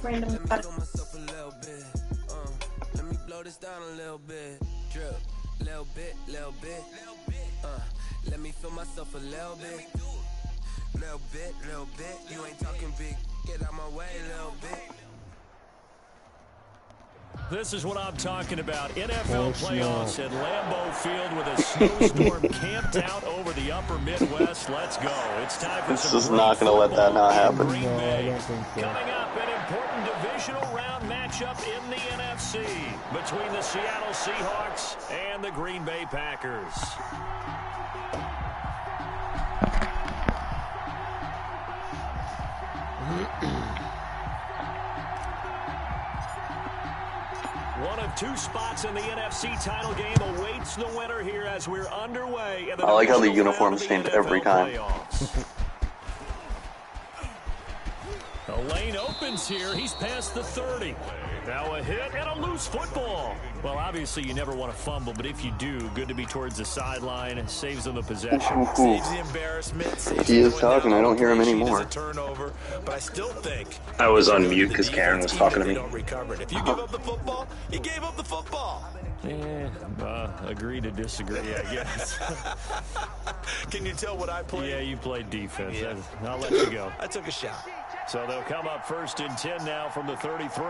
random stuff. Let me blow this down a little bit. Drip, little bit. Let me feel myself a little bit. Little bit. You ain't talking big. Get out my way a little bit. This is what I'm talking about. NFL playoffs at Lambeau Field with a snowstorm camped out over the upper Midwest. Let's go. It's time for some. This is not going to let that not happen. Green Bay. Coming up, an important divisional round matchup in the NFC between the Seattle Seahawks and the Green Bay Packers. One of two spots in the NFC title game awaits the winner here as we're underway. I like how the uniforms changed every time. The lane opens here. He's past the 30. Now a hit and a loose football. Well, obviously you never want to fumble, but if you do, good to be towards the sideline. Saves them the possession. Saves the embarrassment. He is talking. I don't hear him anymore. Turnover, but I still think I was on mute because Karen was talking to me. If you give up the football, you gave up the football. Agree to disagree, I guess. Can you tell what I played? Yeah, you played defense. Yeah. I'll let you go. I took a shot. So they'll come up 1st and 10 now from the 33.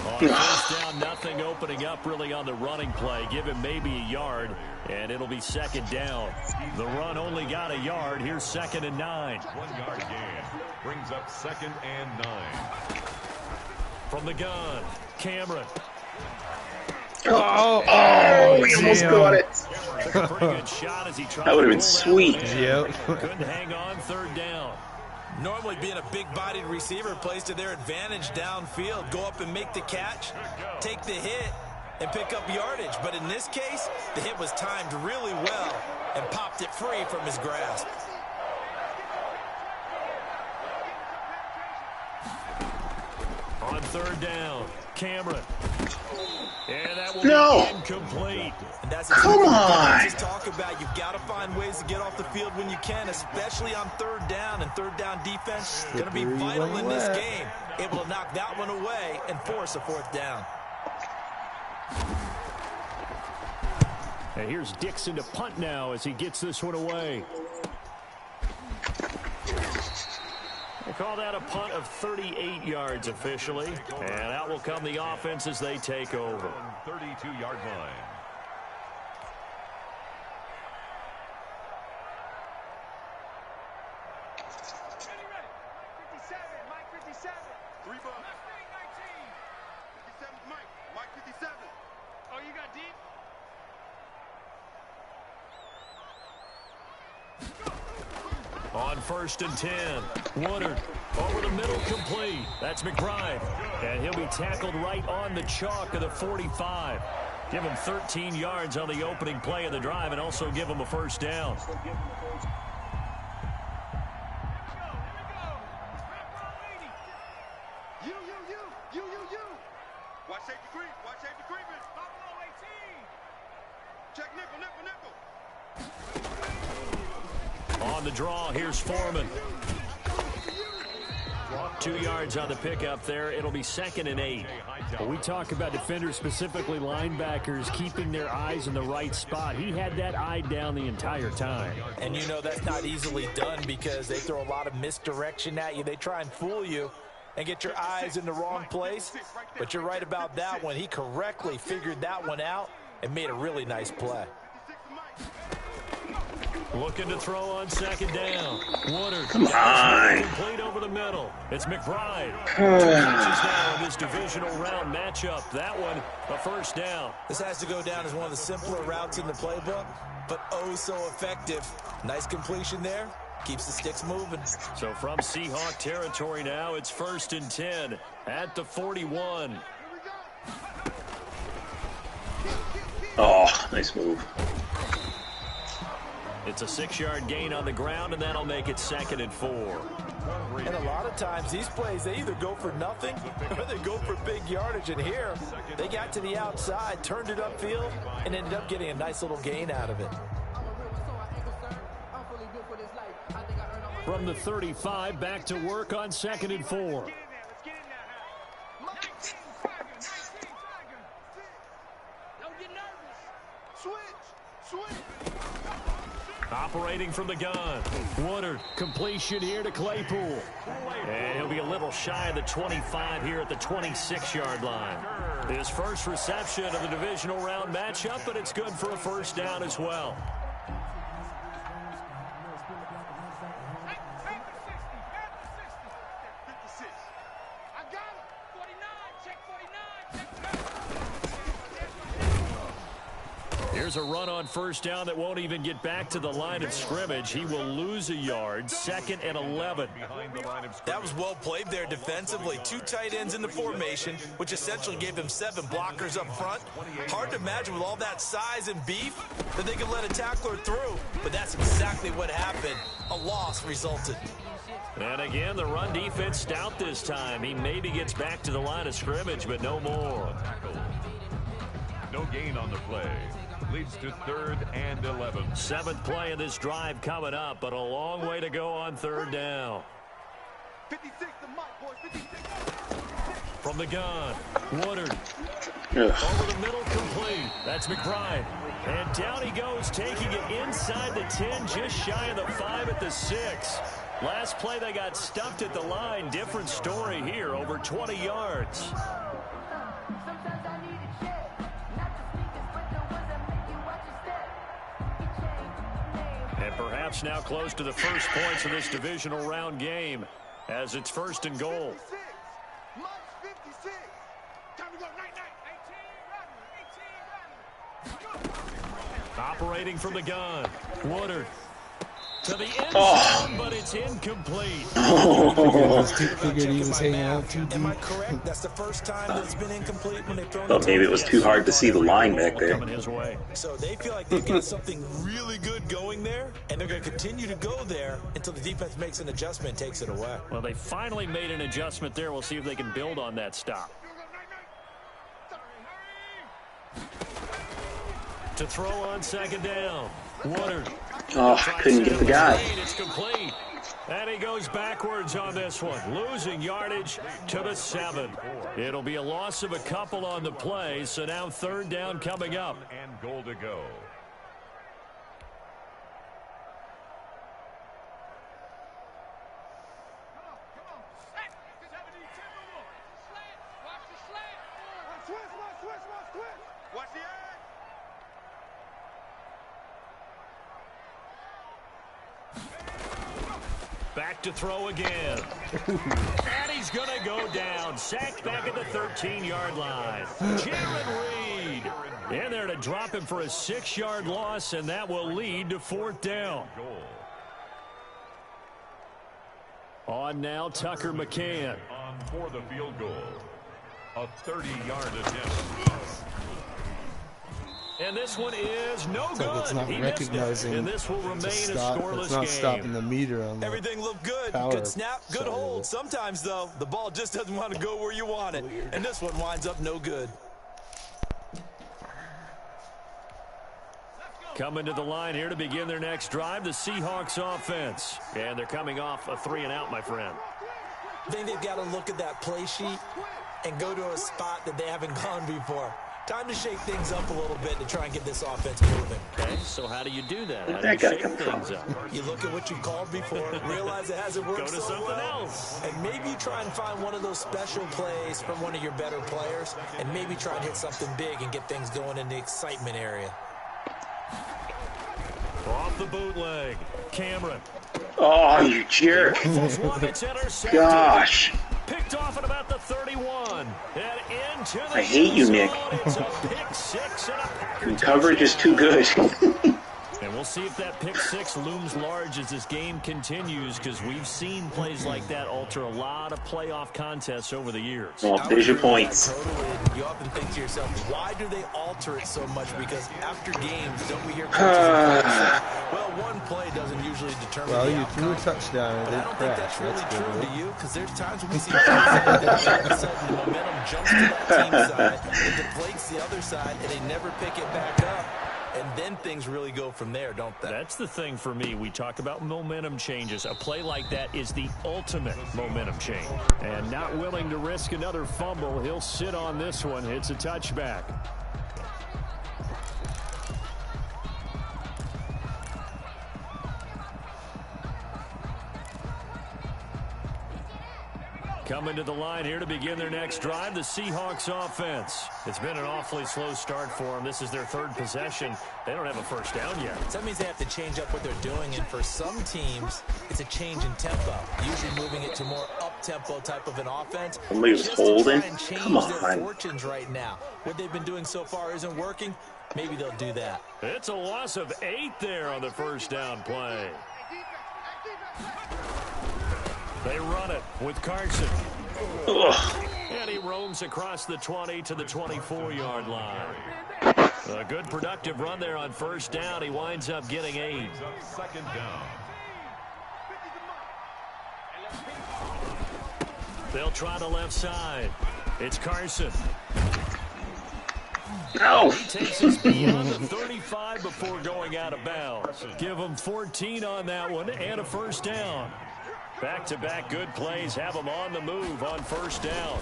On first down, nothing opening up really on the running play. Give him maybe a yard, and it'll be 2nd down. The run only got a yard. Here's 2nd and 9. 1 yard gain brings up 2nd and 9. From the gun, Cameron. Oh, we almost got it. Took a pretty good shot as he tried. That would have been sweet. Yep. Couldn't hang on 3rd down. Normally being a big-bodied receiver plays to their advantage downfield. Go up and make the catch, take the hit, and pick up yardage. But in this case, the hit was timed really well and popped it free from his grasp. On 3rd down, Cameron. And that will be incomplete. And that's Come on. Just talk about you've got to find ways to get off the field when you can, especially on 3rd down. And 3rd down defense going to be vital in this game. Able to knock that one away and force a 4th down. And here's Dixon to punt now as he gets this one away. They call that a punt of 38 yards officially. And out will come the offense as they take over. 32-yard line. On 1st and 10, Woodard over the middle, complete. That's McBride, and he'll be tackled right on the chalk of the 45. Give him 13 yards on the opening play of the drive and also give him a 1st down. Watch safety creep. Watch safety creeping. Check nickel. On the draw, here's Foreman. 2 yards on the pickup there. It'll be 2nd and 8. When we talk about defenders, specifically linebackers, keeping their eyes in the right spot. He had that eye down the entire time. And you know that's not easily done because they throw a lot of misdirection at you. They try and fool you and get your eyes in the wrong place. But you're right about that one. He correctly figured that one out and made a really nice play. Looking to throw on 2nd down. Woodard. Come on. Complete over the middle. It's McBride. 2 catches now in this divisional round matchup. That one, a 1st down. This has to go down as one of the simpler routes in the playbook, but oh so effective. Nice completion there. Keeps the sticks moving. So from Seahawk territory now, it's 1st and 10 at the 41. Oh, nice move. It's a 6-yard gain on the ground, and that'll make it 2nd and 4. And a lot of times these plays, they either go for nothing or they go for big yardage. And here, they got to the outside, turned it upfield, and ended up getting a nice little gain out of it. From the 35, back to work on 2nd and 4. Operating from the gun. Woodard, completion here to Claypool. And he'll be a little shy of the 25 here at the 26-yard line. His first reception of the divisional round matchup, but it's good for a first down as well. Here's a run on first down that won't even get back to the line of scrimmage. He will lose a yard, 2nd and 11. That was well played there defensively. 2 tight ends in the formation, which essentially gave him 7 blockers up front. Hard to imagine with all that size and beef that they could let a tackler through, but that's exactly what happened. A loss resulted. And again, the run defense stout this time. He maybe gets back to the line of scrimmage, but no more. No gain on the play. Leads to 3rd and 11. 7th play of this drive coming up, but a long way to go on 3rd down. 56, the mic, boys. 56. From the gun, Woodard. Ugh. Over the middle, complete. That's McBride. And down he goes, taking it inside the 10, just shy of the 5 at the 6. Last play, they got stuffed at the line. Different story here, over 20 yards. And perhaps now close to the first points of this divisional round game as it's 1st and goal. 56. Time to go. Night. 18. Operating from the gun, Woodard. To the end zone, but it's incomplete. Figured he was hanging out too deep. Am I correct? That's the first time that it's been incomplete when they've thrown it. Thought maybe it was too hard to see the line back there. So they feel like they've got something really good going there, and they're going to continue to go there until the defense makes an adjustment and takes it away. Well, they finally made an adjustment there. We'll see if they can build on that stop. To throw on 2nd down, Woodard. Oh, I couldn't get the guy. It's complete. And he goes backwards on this one, losing yardage to the 7. It'll be a loss of a couple on the play, so now 3rd down coming up. And goal to go. Watch the eye. Back to throw again. And he's going to go down. Sacked back at the 13-yard line. Jared Reed in there to drop him for a 6-yard loss, and that will lead to 4th down. On now, Tucker McCann. On for the field goal. A 30-yard attempt. And this one is no It's good. like it's not recognizing And this will remain a scoreless it's not game. stopping the meter on the Everything looked good. power Good snap, good side of hold. it. Sometimes, though, the ball just doesn't want to go where you want it. And this one winds up no good. Coming to the line here to begin their next drive, the Seahawks offense. And thll coming off a 3-and-out, my friend. I think they've got to look at that play sheet and go to a spot that they haven't gone before. Time to shake things up a little bit to try and get this offense moving. Okay, so how do you do that? How Where'd do you that guy shake come things up? You look at what you called before, realize it hasn't worked Go to so something well, else. and maybe you try and find one of those special plays from one of your better players, and maybe try and hit something big and get things going in the excitement area. Off the bootleg, Cameron. Oh, you jerk. Rifles one, it's intercepted. Gosh. Picked off at about the 31. And into the I hate you, Nick. It's a pick 6 and a Packer The coverage is too good. And we'll see if that pick 6 looms large as this game continues, because we've seen plays like that alter a lot of playoff contests over the years. Well, there's your points. Totally. You often think to yourself, why do they alter it so much? Because after games, don't we hear coaches say, well, one play doesn't usually determine Well, the you outcome. threw a touchdown and But I it don't think crashed. that's really That's true good. to you, because there's times when we see plays like that, all of a sudden the momentum jumps to that team side, it deflates the other side, and they never pick it back up. and then things really go from there, don't they? That's the thing for me. We talk about momentum changes. A play like that is the ultimate momentum change. And not willing to risk another fumble, he'll sit on this one. It's a touchback. Coming to the line here to begin their next drive, the Seahawks offense. It's been an awfully slow start for them. This is their third possession. They don't have a first down yet. So that means they have to change up what they're doing, and for some teams, it's a change in tempo, usually moving it to more up-tempo type of an offense. Somebody was holding. Come Their on. fortunes right now. What they've been doing so far isn't working. Maybe they'll do that. It's a loss of 8 there on the first down play. They run it with Carson. Ugh. And he roams across the 20 to the 24-yard line. A good productive run there on first down. He winds up getting 8. Second down. They'll try the left side. It's Carson. No. He takes us beyond the 35 before going out of bounds. Give him 14 on that one and a first down. Back-to-back good plays have them on the move on first down.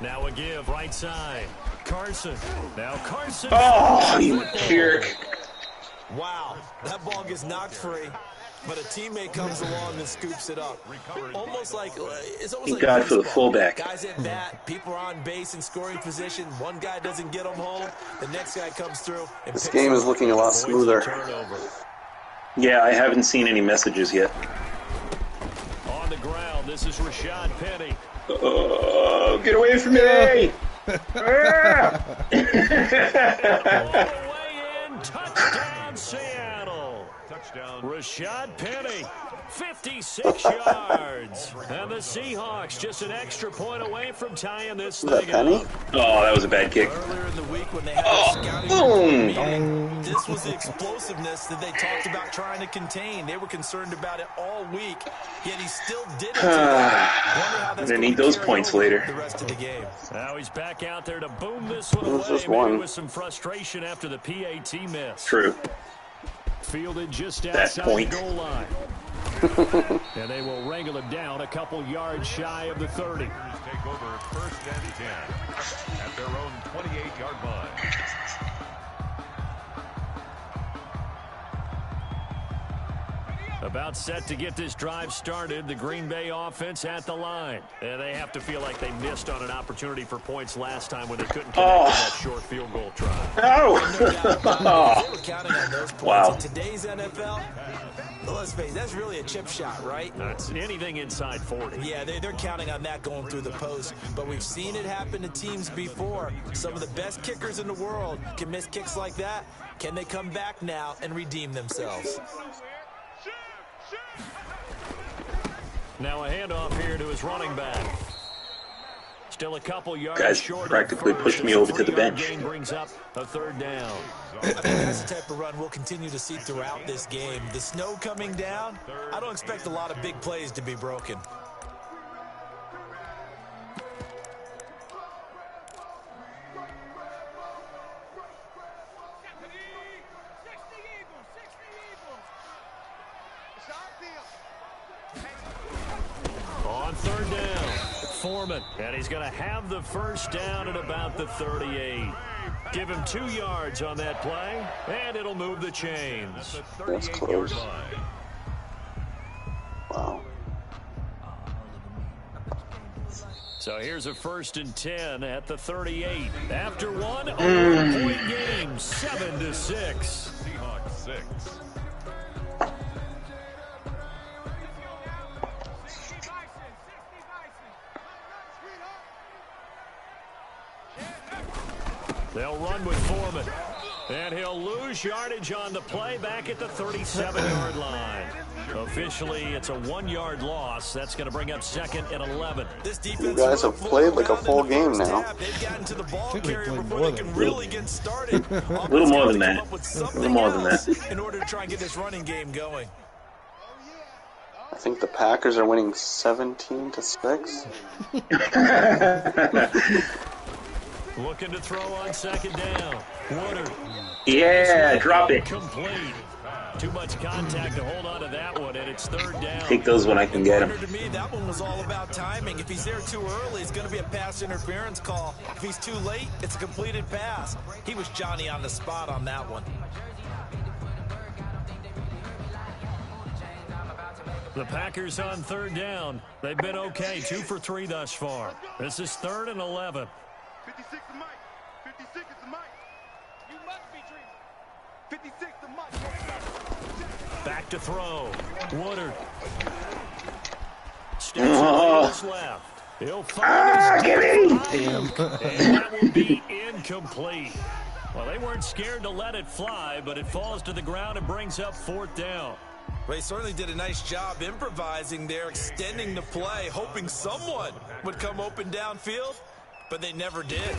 Now a give right side. Carson. Now Carson. Oh, you jerk. Wow, that ball gets knocked free, but a teammate comes along and scoops it up. Almost like it's almost Thank like God for the baseball. fullback. Guys at bat, people are on base in scoring position. One guy doesn't get them home. The next guy comes through and This picks game them is up. looking a lot smoother. Turnover. Yeah, I haven't seen any messages yet. On the ground, this is Rashad Penny. Oh, get away from me! All the way in, touchdown Seattle. Touchdown. Rashad Penny, 56 yards. And the Seahawks just an extra point away from tying this Was that thing Penny? up. Oh, that was a bad kick. Earlier in the week when they had Oh, a scouting boom. meeting, this was the explosiveness that they talked about trying to contain. They were concerned about it all week, yet he still did it today. Wonder how that's Gonna need gonna those carry points over later. the rest of the game. Now he's back out there to boom this one It was away, just maybe one. with some frustration after the PAT miss. True. Fielded just That outside point. the goal line. And they will wrangle him down a couple yards shy of the 30. Take over first and 10 at their own 28-yard line. About set to get this drive started, the Green Bay offense at the line. And they have to feel like they missed on an opportunity for points last time when they couldn't connect on that short field goal try. No! No doubt about it. They were counting on those points. Wow. In today's NFL, let's face it, that's really a chip shot, right? That's anything inside 40. Yeah, they're counting on that going through the post. But we've seen it happen to teams before. Some of the best kickers in the world can miss kicks like that. Can they come back now and redeem themselves? Now a handoff here to his running back. Still a couple yards Guys short. practically of pushed first. me over to the 3-yard bench. Gain brings up a third down. I think that's the type of run we'll continue to see throughout this game. The snow coming down, I don't expect a lot of big plays to be broken. On third down, Foreman. And he's going to have the first down at about the 38. Give him 2 yards on that play, and it'll move the chains. That's close. Wow. So here's a 1st and 10 at the 38. After one, a 1-point game, 7-6. Seahawks 6. They'll run with Foreman. And he'll lose yardage on the play back at the 37-yard line. Officially, it's a 1-yard loss. That's going to bring up 2nd and 11. This You guys have played like a full game now. They've gotten to the ball think we carrier played before more they than can that. really get started. A little more than that. A little more than that. In order to try and get this running game going. I think the Packers are winning 17-6. Looking to throw on second down. Woodard. Yeah, drop it. Complete. Too much contact to hold on to that one, and it's third down. Take those when I can get them. To me, that one was all about timing. If he's there too early, it's going to be a pass interference call. If he's too late, it's a completed pass. He was Johnny on the spot on that one. The Packers on third down. They've been okay, 2 for 3 thus far. This is 3rd and 11. 56 to Mike. 56 is the Mike. You must be dreaming. 56 to Mike. Back to throw. Woodard. Steps to his left. He'll find his Damn. And that will be incomplete. Well, they weren't scared to let it fly, but it falls to the ground and brings up 4th down. They certainly did a nice job improvising there, extending the play, hoping someone would come open downfield, but they never did.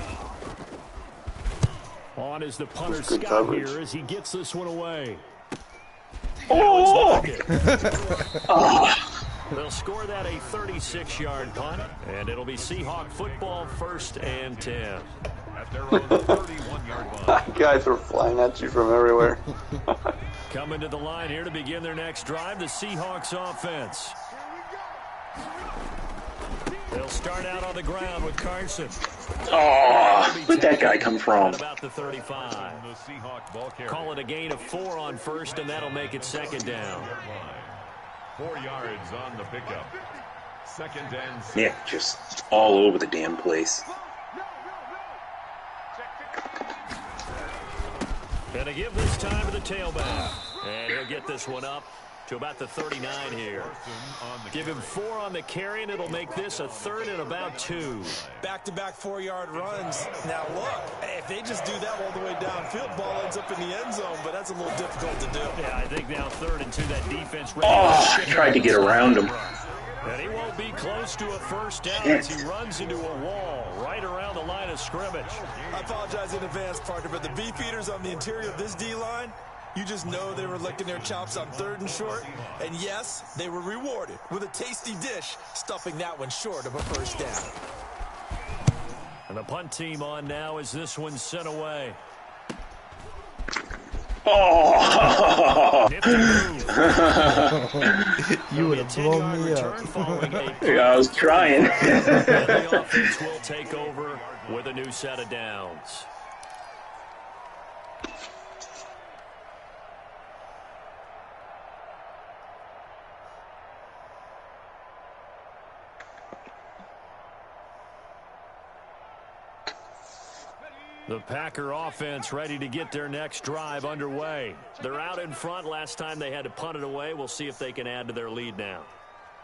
On is the punter Good Scott coverage. here as he gets this one away. Oh! They'll score that a 36-yard punt, and it'll be Seahawk football 1st and 10. At their own 31-yard line. Guys are flying at you from everywhere. Coming to the line here to begin their next drive, the Seahawks offense. They'll start out on the ground with Carson. Oh, where'd that guy come from? At about the 35. The Seahawks ball carrier. Call it a gain of 4 on 1st, and that'll make it 2nd down. 4 yards on the pickup. 2nd and 6. Nick just all over the damn place. And to give this time to the tailback. And he'll get this one up to about the 39 here. Give him 4 on the carry, and it'll make this a 3rd and about 2. Back-to-back 4-yard runs. Now, look, if they just do that all the way downfield, ball ends up in the end zone, but that's a little difficult to do. Yeah, I think now 3rd and 2, that defense. Oh, tried to get around him. And he won't be close to a 1st down as he runs into a wall right around the line of scrimmage. I apologize in advance, partner, but the beefeaters on the interior of this D-line, you just know they were licking their chops on 3rd and short. And yes, they were rewarded with a tasty dish, stuffing that one short of a 1st down. And the punt team on now as this one's sent away. Oh! You would have blown me up. Yeah, I was trying. The offense will take over with a new set of downs. The Packer offense ready to get their next drive underway. They're out in front. Last time they had to punt it away. We'll see if they can add to their lead now.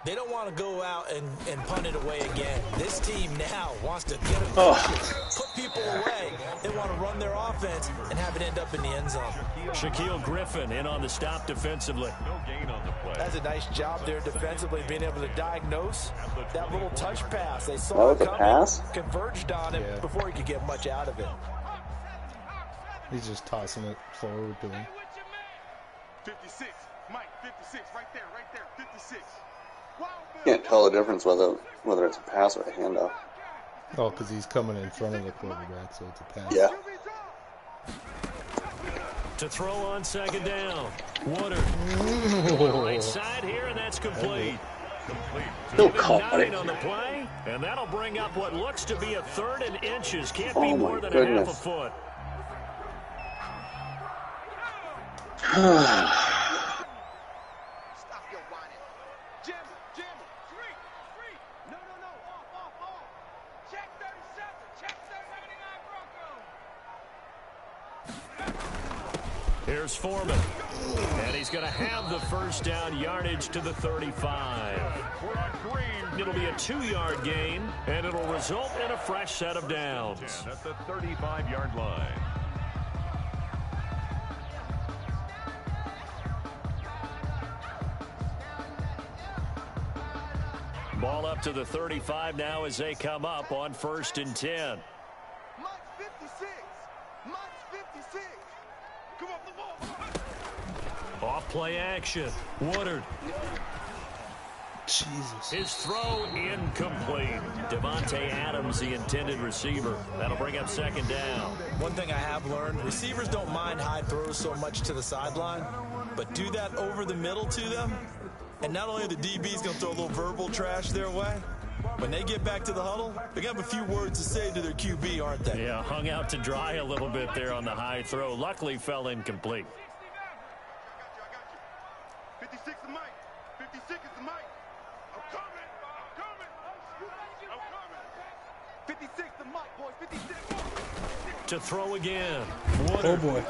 They don't want to go out and punt it away again. This team now wants to get it, put people away. They want to run their offense and have it end up in the end zone. Shaquille Griffin in on the stop defensively. No gain on the play. That's a nice job there defensively, being able to diagnose that little touch pass. They That saw was it a coming, pass? converged on it Yeah. before he could get much out of it. He's just tossing it forward to him. 56. Mike, 56. Right there, 56. Can't tell the difference whether it's a pass or a handoff. Oh, because he's coming in front of the quarterback, so it's a pass. Yeah. To throw on 2nd down. Woodard. Right side here, and that's complete. He'll Give him call 9 it. on the play, and that'll bring up what looks to be a 3rd and inches. Can't Oh, be my more than a goodness. half a foot. Stop your whining. Jim. 3. No. Off. Check 37. Check 79 Broncos. Here's Foreman. And he's going to have the 1st down, yardage to the 35. We're on green. It'll be a 2-yard gain, and it'll result in a fresh set of downs. At the 35-yard line. Ball up to the 35 now as they come up on 1st and 10. Mike's 56. Mike's 56. Come on, the ball. Off play action. Woodard. Jesus. His throw incomplete. Devontae Adams, the intended receiver. That'll bring up second down. One thing I have learned, receivers don't mind high throws so much to the sideline, but do that over the middle to them, and not only are the DBs going to throw a little verbal trash their way, when they get back to the huddle, they're going to have a few words to say to their QB, aren't they? Yeah, hung out to dry a little bit there on the high throw. Luckily fell incomplete. 56 the mic. 56 is the mic. I'm coming. I'm coming. I'm coming. 56 the mic, boys. 56. To throw again. Woodard. Oh, boy.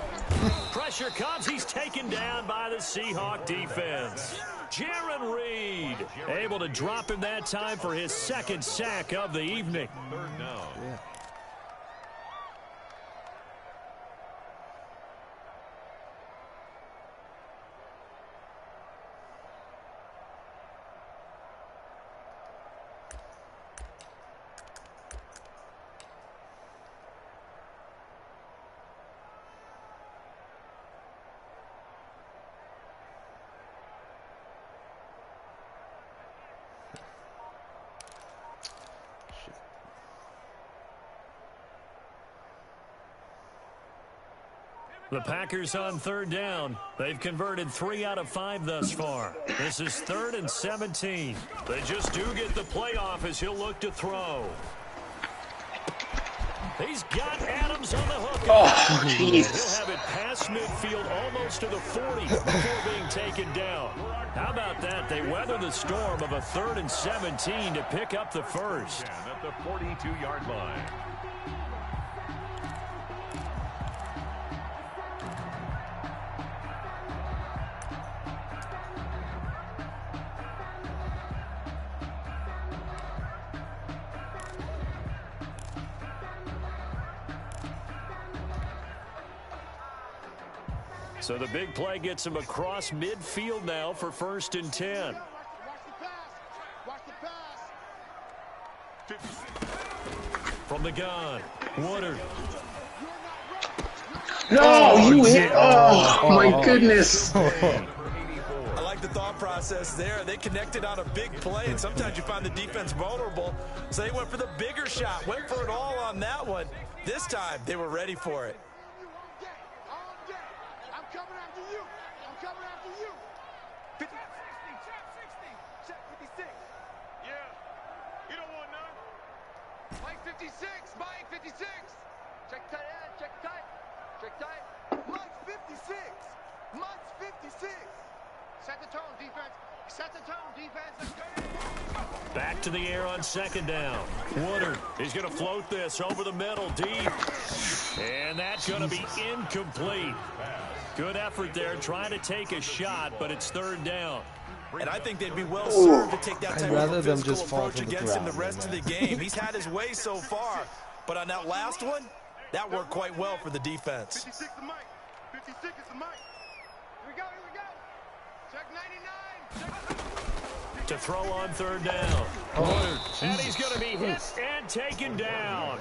Pressure comes. He's taken down by the Seahawk defense. Jaron Reed able to drop him that time for his second sack of the evening. Third down. Yeah. The Packers on third down. They've converted 3 out of 5 thus far. This is 3rd and 17. They just do get the playoff as he'll look to throw. He's got Adams on the hook. Oh, jeez. He'll have it past midfield almost to the 40 before being taken down. How about that? They weather the storm of a 3rd and 17 to pick up the first. At the 42-yard line. So the big play gets him across midfield now for 1st and 10. From the gun, Woodard. No, you hit. Oh, my goodness. I like the thought process there. They connected on a big play, and sometimes you find the defense vulnerable. So they went for the bigger shot, went for it all on that one. This time, they were ready for it. I'm coming after you. I'm coming after you. 50, check 60, check 56. Yeah, you don't want none. Mike 56, Mike 56. Check tight end, check tight, check tight. Mike 56, Mike 56. Set the tone, defense. Set the tone, defense. Back to the air on 2nd down. Woodard, he's going to float this over the middle, deep. And that's going to be incomplete. Good effort there, trying to take a shot, but it's 3rd down. And I think they'd be well served to take that type rather of them physical just fall approach to the against him the ground, rest of the game. He's had his way so far, but on that last one, that worked quite well for the defense. 56 the mic. 56 is the mic. Here we go, here we go. Check 99. To throw on 3rd down. Woodard, and he's going to be hit and taken down.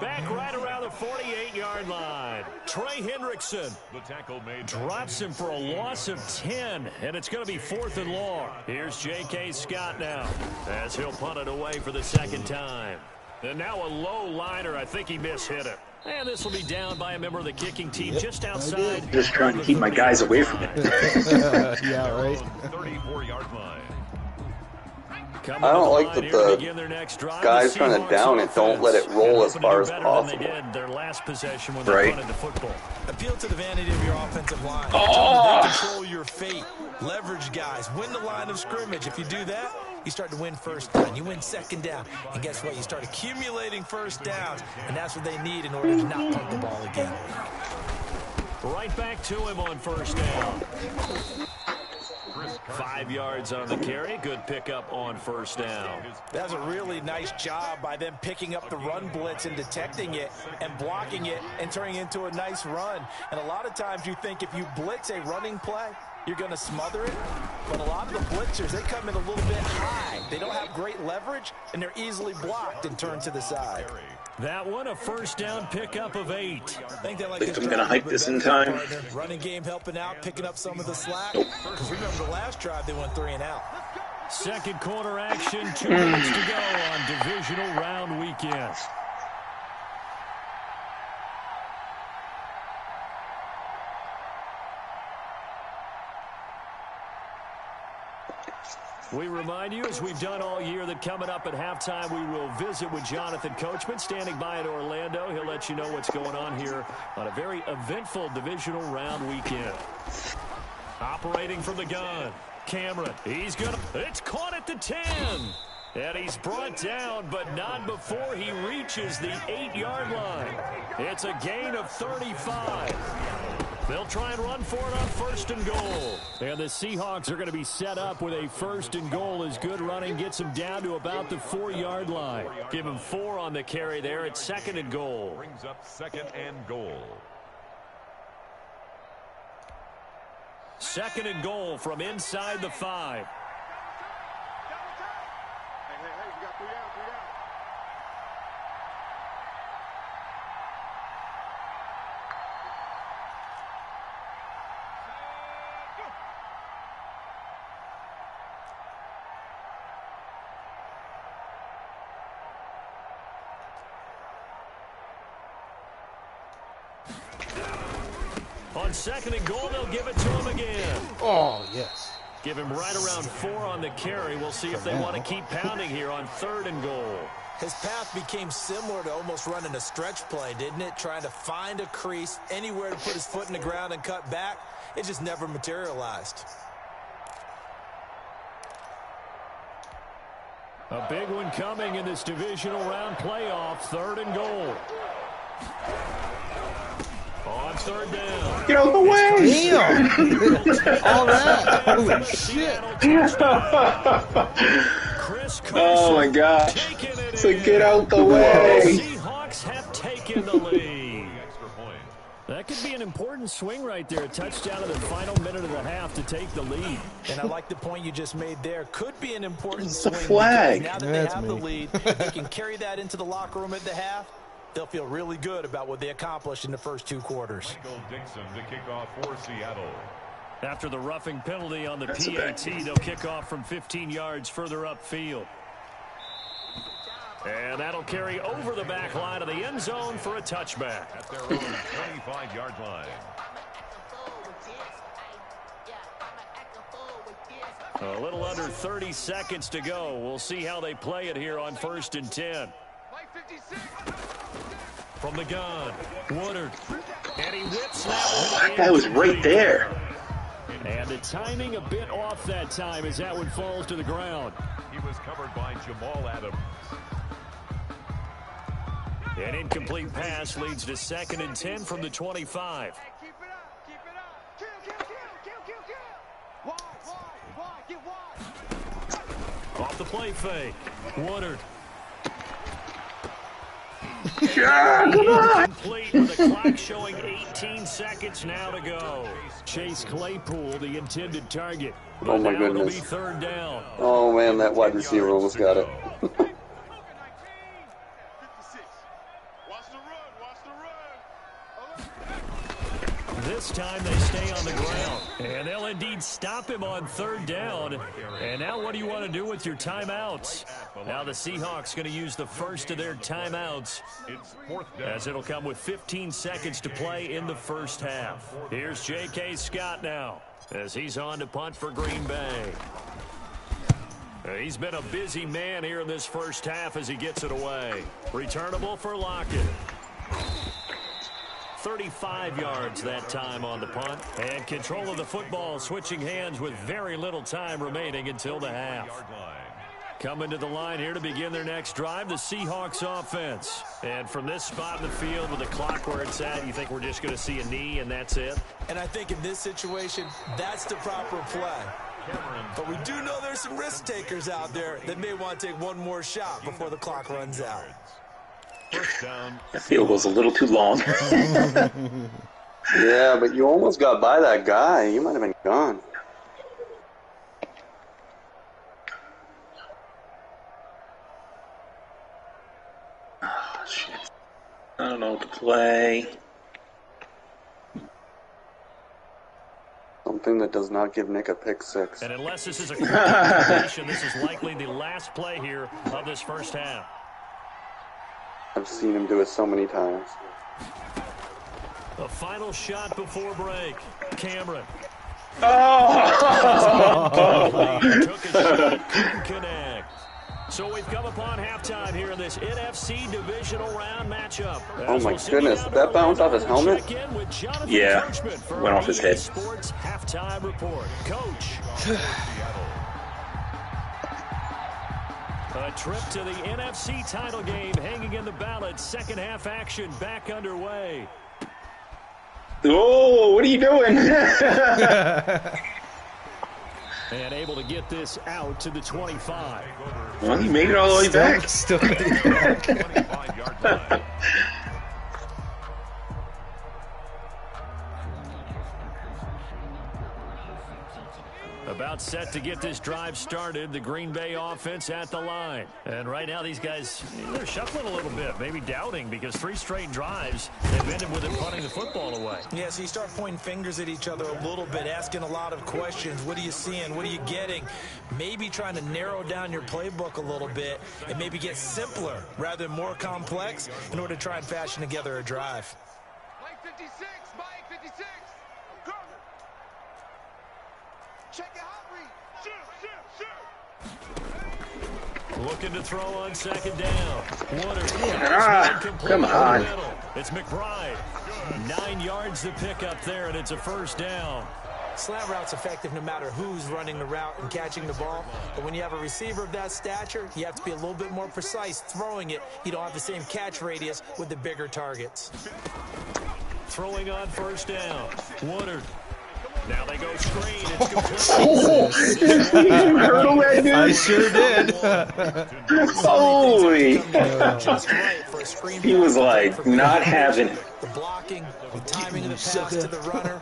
Back right around the 48-yard line. Trey Hendrickson The tackle made. drops him for a loss of 10, and it's going to be 4th and long. Here's J.K. Scott now as he'll punt it away for the 2nd time. And now a low liner. I think he mishit it. And this will be down by a member of the kicking team just outside. Just trying to keep my guys away from it. Yeah, right. 34-yard line. Coming I to the don't like line that here to the begin their next drive. guys The trying to Seahawks down it don't let it roll as offense far as hoping to do better possible. than they did their last possession when Right. they punted the football. Appeal to the vanity of your offensive line. Oh. They control your fate. Leverage guys. Win the line of scrimmage. If you do that, you start to win 1st down. You win 2nd down. And guess what? You start accumulating 1st downs. And that's what they need in order to not punt the ball again. Right back to him on 1st down. 5 yards on the carry. Good pickup on 1st down. That was a really nice job by them picking up the run blitz and detecting it and blocking it and turning it into a nice run. And a lot of times you think if you blitz a running play, you're going to smother it. But a lot of the blitzers, they come in a little bit high. They don't have great leverage, and they're easily blocked and turned to the side. That one, a 1st down pickup of 8. I think they like Think I'm gonna hike this in time. Running game helping out, picking up some of the slack. Because remember the last drive, they went 3 and out. Second quarter action, 2 minutes to go on divisional round weekend. We remind you, as we've done all year, that coming up at halftime, we will visit with Jonathan Coachman, standing by in Orlando. He'll let you know what's going on here on a very eventful divisional round weekend. Operating from the gun, Cameron. It's caught at the 10. And he's brought down, but not before he reaches the 8-yard line. It's a gain of 35. They'll try and run for it on first and goal. And the Seahawks are going to be set up with a first and goal as good running gets them down to about the 4-yard line. Give him 4 on the carry there at second and goal. Brings up second and goal. Second and goal from inside the 5. On second and goal, they'll give it to him again. Oh, yes. Give him right around 4 on the carry. We'll see if they want to keep pounding here on third and goal. His path became similar to almost running a stretch play, didn't it? Trying to find a crease, anywhere to put his foot in the ground and cut back. It just never materialized. A big one coming in this divisional round playoff. Third and goal. On third down. Get out the way! Damn! All that. Holy shit. Oh my God. So get out the way. Seahawks have taken the lead. That could be an important swing right there. A touchdown in the final minute of the half to take the lead. And I like the point you just made there. Could be an important swing. It's a flag. Now that they have the lead, they can carry that into the locker room at the half. They'll feel really good about what they accomplished in the first 2 quarters. Michael Dixon to kick off for Seattle. After the roughing penalty on the PAT, they'll kick off from 15 yards further upfield. And that'll carry over the back line of the end zone for a touchback. At their own 25-yard line. A little under 30 seconds to go. We'll see how they play it here on first and 10. From the gun, Woodard. And he whips that one. That guy was right there. And the timing a bit off that time as that one falls to the ground. He was covered by Jamal Adams. An incomplete pass leads to second and 10 from the 25. Keep it up, keep it up. Kill. Wide, get wide. Off the play fake, Woodard. Yeah, come on. Complete with the clock showing 18 seconds now to go. Chase Claypool, the intended target. Oh my now it'll be goodness. third down. Oh man, that wide receiver almost got it. This time they stay on the ground. And they'll indeed stop him on third down. And now what do you want to do with your timeouts? Now the Seahawks going to use the first of their timeouts, It's fourth down. as it'll come with 15 seconds to play in the first half. Here's J.K. Scott now, as he's on to punt for Green Bay. He's been a busy man here in this first half as he gets it away. Returnable for Lockett. 35 yards that time on the punt. And control of the football switching hands with very little time remaining until the half. Coming to the line here to begin their next drive, the Seahawks offense. And from this spot in the field with the clock where it's at, you think we're just going to see a knee and that's it? And I think in this situation, that's the proper play. But we do know there's some risk takers out there that may want to take one more shot before the clock runs out. First down. That field goes a little too long. Yeah, but you almost got by that guy. You might have been gone. Oh, shit. I don't know what to play. thing that does not give Nick a pick six. And unless this is a completion, this is likely the last play here of this first half. I've seen him do it so many times. The final shot before break. Cameron. Oh! Took a shot, couldn't connect. So we've come upon halftime here in this NFC divisional round matchup. Oh my goodness, did that bounce off his helmet? Yeah, went off his head. Sports halftime report. Coach. A trip to the NFC title game hanging in the balance. Second half action back underway. Oh, what are you doing? And able to get this out to the 25. Well, he made it all the way back. Still made it back. About set to get this drive started. The Green Bay offense at the line. And right now these guys, they're shuffling a little bit, maybe doubting, because 3 straight drives, they've ended with them punting the football away. Yeah, so you start pointing fingers at each other a little bit, asking a lot of questions. What are you seeing? What are you getting? Maybe trying to narrow down your playbook a little bit and maybe get simpler rather than more complex in order to try and fashion together a drive. Mike 56, Mike 56. Check it out, read. Shoot. Looking to throw on second down. Water. Come on. It's McBride. 9 yards to pick up there, and it's a first down. Slant route's effective no matter who's running the route and catching the ball. But when you have a receiver of that stature, you have to be a little bit more precise throwing it. You don't have the same catch radius with the bigger targets. Throwing on first down. Woodard. Now they go screen. It's complete. You hurdle that dude? I sure did. Holy. He was like not having it. The blocking, the timing of the pass to the runner.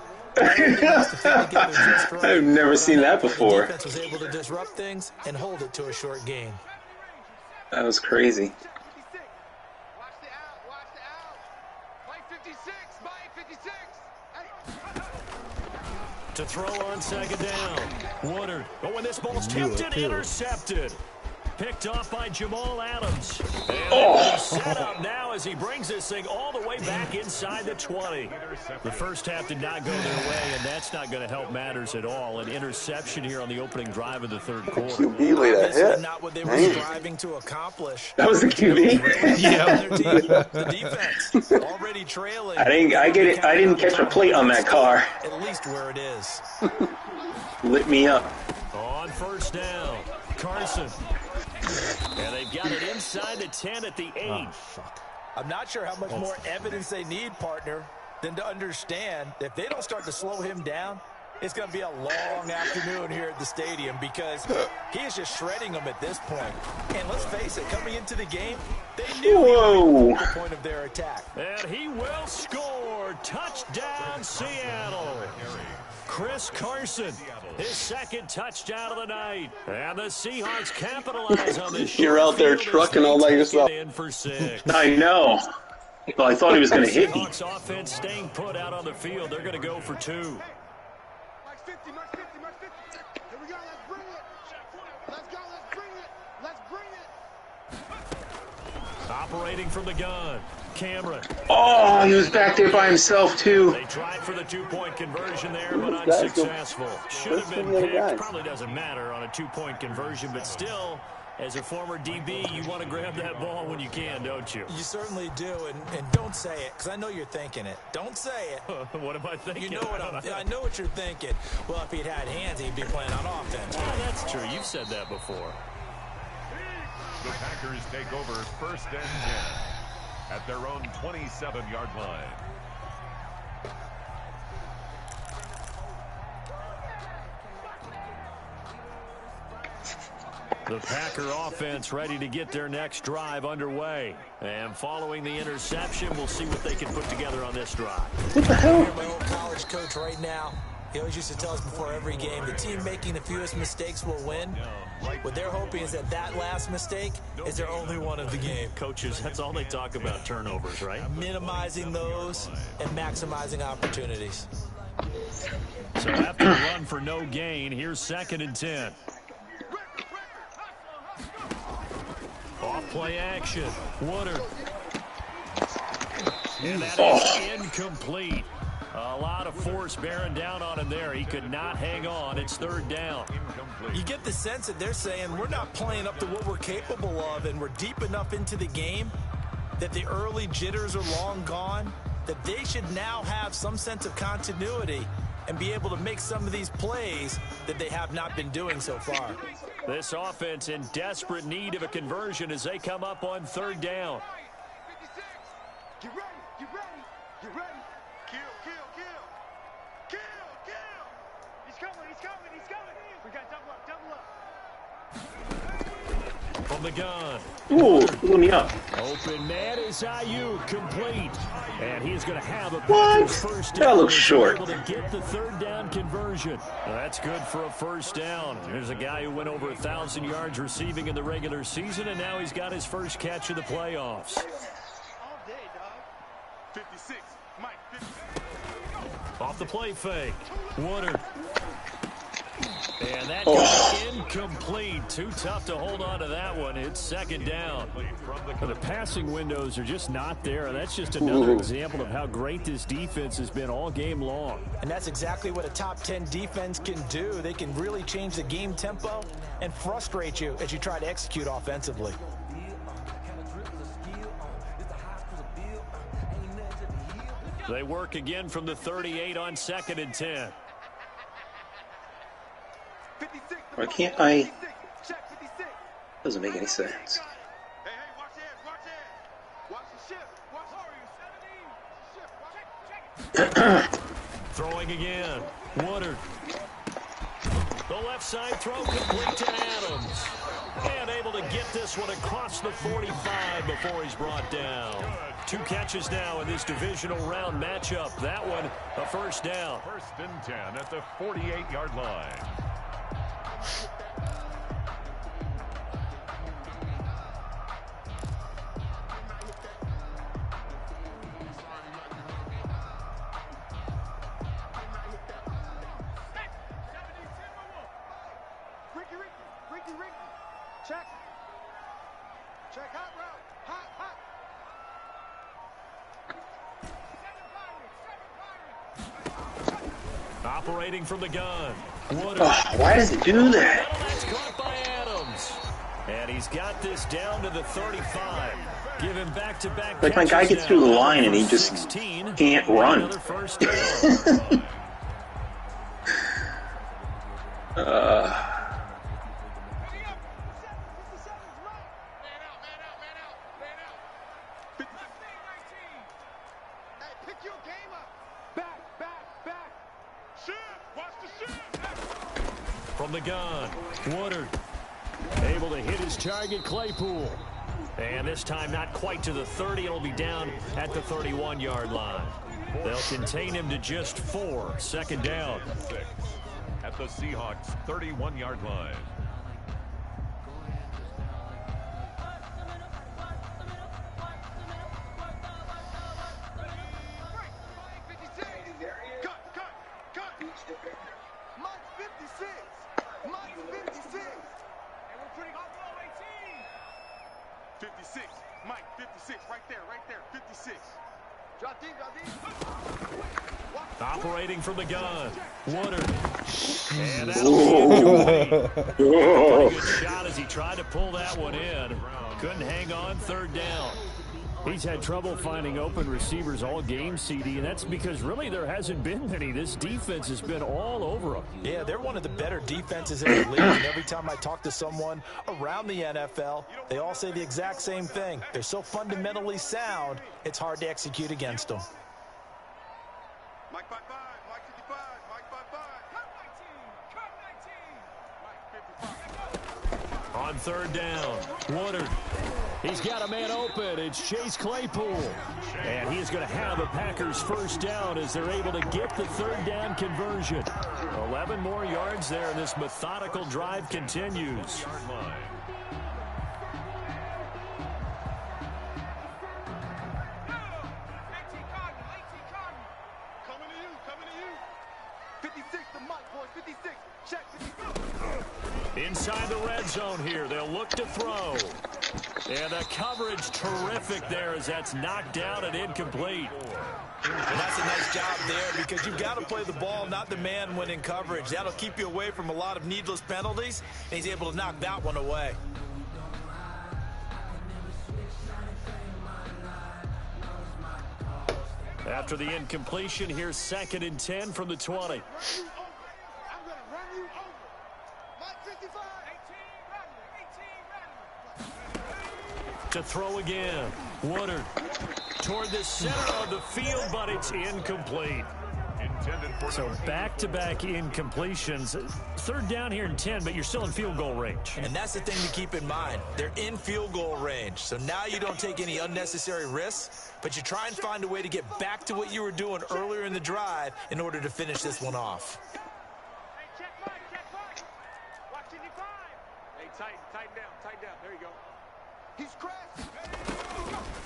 I've never seen that before. The defense was able to disrupt things and hold it to a short gain. That was crazy. Watch the out, watch the out. Mike 56, Mike 56. To throw on second down. Woodard. Oh, when this ball's tipped, intercepted. Picked off by Jamal Adams. And set up now as he brings this thing all the way back inside the 20. The first half did not go their way, and that's not going to help matters at all. An interception here on the opening drive of the third quarter. QB laid a hit. Not what they were striving to accomplish. That was the QB. Yeah. The defense already trailing. I didn't catch a plate on that car. At least where it is. Lit me up. On first down, Carson. And they've got it inside the 10 at the 8. I'm not sure how much more evidence they need, partner, than to understand if they don't start to slow him down, it's going to be a long afternoon here at the stadium because he is just shredding them at this point. And let's face it, coming into the game, they knew he was the point of their attack. And he will score. Touchdown, Seattle. Chris Carson, his second touchdown of the night. And the Seahawks capitalize on this. You're out there trucking all by yourself. In for 6. I know. Well, I thought he was going to hit me. Seahawks offense staying put out on the field. They're going to go for 2. Mike 50, Mike 50, Mike 50. Here we go, let's bring it. Let's go, let's bring it. Let's bring it. Operating from the gun. Cameron. Oh, he was back there by himself, too. They tried for the 2-point conversion there, but unsuccessful. Should have been picked. Probably doesn't matter on a 2-point conversion, but still, as a former DB, you want to grab that ball when you can, don't you? You certainly do, and don't say it, because I know you're thinking it. Don't say it. What am I thinking? You know what I know what you're thinking. Well, if he'd had hands, he'd be playing on offense. Oh, that's true. You've said that before. The Packers take over first and 10 at their own 27-yard line. The Packer offense ready to get their next drive underway. And following the interception, we'll see what they can put together on this drive. What the hell? My old college coach right now, he always used to tell us before every game, the team making the fewest mistakes will win. What they're hoping is that last mistake is their only one of the game. Coaches, that's all they talk about, turnovers, right? Minimizing those and maximizing opportunities. So after a run for no gain, here's 2nd and 10. Off play action. Woodard. And that is incomplete. A lot of force bearing down on him there. He could not hang on. It's 3rd down. You get the sense that they're saying we're not playing up to what we're capable of, and we're deep enough into the game that the early jitters are long gone, that they should now have some sense of continuity and be able to make some of these plays that they have not been doing so far. This offense in desperate need of a conversion as they come up on 3rd down. Get ready, get ready, get ready. Kill, kill, kill. Kill, kill. He's coming, he's coming, he's coming. We got double up, double up. From the gun. Ooh, blew me up. Open man is Ayuk, complete. And he's going to have a first down. That looks short. Able to get the 3rd down conversion. Well, that's good for a 1st down. There's a guy who went over 1,000 yards receiving in the regular season, and now he's got his first catch of the playoffs. All day, dog. 56, Mike, 56. Off the play fake. Woodard. And that goes incomplete. Too tough to hold on to that one. It's 2nd down. The passing windows are just not there. That's just another example of how great this defense has been all game long. And that's exactly what a top 10 defense can do. They can really change the game tempo and frustrate you as you try to execute offensively. They work again from the 38 on 2nd and 10. Why can't I? Doesn't make any sense. Hey, hey, watch the edge, watch the edge. Watch the shift. Watch the shift. Throwing again. Woodard. The left side throw complete to Adams. And able to get this one across the 45 before he's brought down. 2 catches now in this divisional round matchup. That one, a 1st down. 1st and 10 at the 48-yard line. Ricky. Check. Check hot route. Hot. Operating from the gun. Woodard. Why does it do that? That's caught by Adams. And he's got this down to the 35. Give him back-to-back. Like my guy gets through the line and he just 16, can't run. Another 1st down. From the gun, Woodard able to hit his target, Claypool. And this time not quite to the 30. It'll be down at the 31-yard line. They'll contain him to just 4. 2nd down. 6 at the Seahawks' 31-yard line. Operating from the gun, Woodard. And that'll be incomplete. Pretty good shot as he tried to pull that one in. Couldn't hang on. 3rd down. He's had trouble finding open receivers all game, CD, and that's because really there hasn't been many. This defense has been all over them. Yeah, they're one of the better defenses in the league, and every time I talk to someone around the NFL, they all say the exact same thing. They're so fundamentally sound, it's hard to execute against them. Mike 5-5, Mike 55, Mike 5-5. Cut 19, Mike 55. On 3rd down, Woodard. He's got a man open. It's Chase Claypool. And he's going to have a Packers 1st down as they're able to get the 3rd down conversion. 11 more yards there, and this methodical drive continues. Inside the red zone here, they'll look to throw. And the coverage terrific there as that's knocked down and incomplete. And that's a nice job there because you've got to play the ball, not the man when in coverage. That'll keep you away from a lot of needless penalties, and he's able to knock that one away. After the incompletion, here's 2nd and 10 from the 20. I'm going to run you over. Mike 55. 18, To throw again. Woodard toward the center of the field, but it's incomplete. So back-to-back incompletions. 3rd down here and 10, but you're still in field goal range. And that's the thing to keep in mind. They're in field goal range. So now you don't take any unnecessary risks, but you try and find a way to get back to what you were doing earlier in the drive in order to finish this one off. Hey, check Mike. Watch 55. Hey, tighten down. There you go. He's crashed.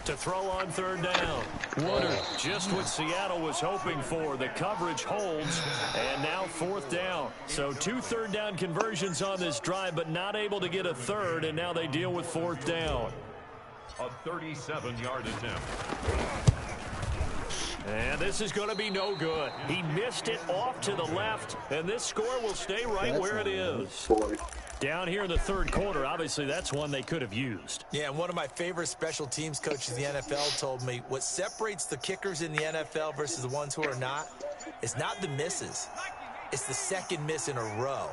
To throw on 3rd down. Woodard, just what Seattle was hoping for. The coverage holds, and now 4th down. So 2 3rd down conversions on this drive, but not able to get a 3rd, and now they deal with 4th down. A 37-yard attempt. And this is going to be no good. He missed it off to the left, and this score will stay right where it is. Down here in the 3rd quarter, obviously that's one they could have used. Yeah, and one of my favorite special teams coaches in the NFL told me what separates the kickers in the NFL versus the ones who are not is not the misses. It's the 2nd miss in a row.